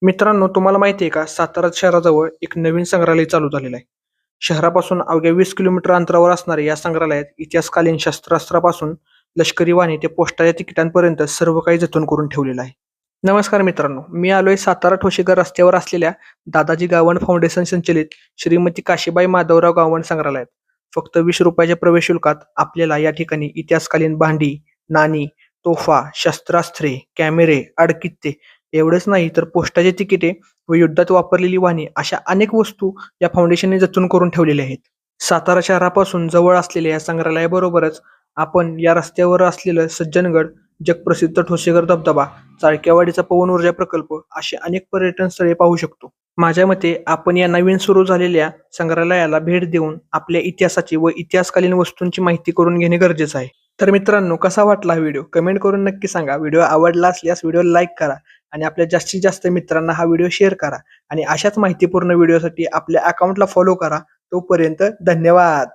मित्रांनो, तुम्हाला माहिती आहे का, सातारा शहराजवळ एक नवीन संग्रहालय चालू झालेलं आहे. शहरापासून अवघ्या 20 किलोमीटर अंतरावर असणाऱ्या या संग्रहालयात इतिहासकालीन शस्त्रास्त्रापासून लष्करी वाहने ते पोस्टाच्या तिकिटांपर्यंत सर्व काही जतन करून ठेवलेलं आहे. नमस्कार मित्रांनो, मी आलोय सातारा ठोसेघर रस्त्यावर असलेल्या दादाजी गावंड फाउंडेशन संचलित श्रीमती काशीबाई माधवराव गावंड संग्रहालयात. फक्त 20 रुपयाच्या प्रवेश शुल्कात आपल्याला या ठिकाणी इतिहासकालीन भांडी, नाणी, तोफा, शस्त्रास्त्रे, कॅमेरे, आडकित्ते एवढंच नाही तर पोस्टाची तिकिटे व युद्धात वापरलेली वाहने अशा अनेक वस्तू या फाउंडेशनने जतन करून ठेवलेल्या आहेत. सातारा शहरापासून जवळ असलेल्या या संग्रहालयाबरोबरच आपण या रस्त्यावर असलेलं सज्जनगड, जगप्रसिद्ध ठोसेघर धबधबा, चाळकेवाडीचा पवन ऊर्जा प्रकल्प अशी अनेक पर्यटन स्थळे पाहू शकतो. माझ्या मते आपण या नवीन सुरू झालेल्या संग्रहालयाला भेट देऊन आपल्या इतिहासाची व इतिहासकालीन वस्तूंची माहिती करून घेणे गरजेचं आहे. तर मित्रांनो, कसा वाटला हा व्हिडिओ कमेंट करून नक्की सांगा. व्हिडिओ आवडला असल्यास व्हिडिओ लाईक करा आणि आपल्या जास्तीत जास्त मित्रांना हा व्हिडिओ शेअर करा आणि अशाच माहितीपूर्ण व्हिडिओसाठी आपल्या अकाउंटला फॉलो करा. तोपर्यंत धन्यवाद.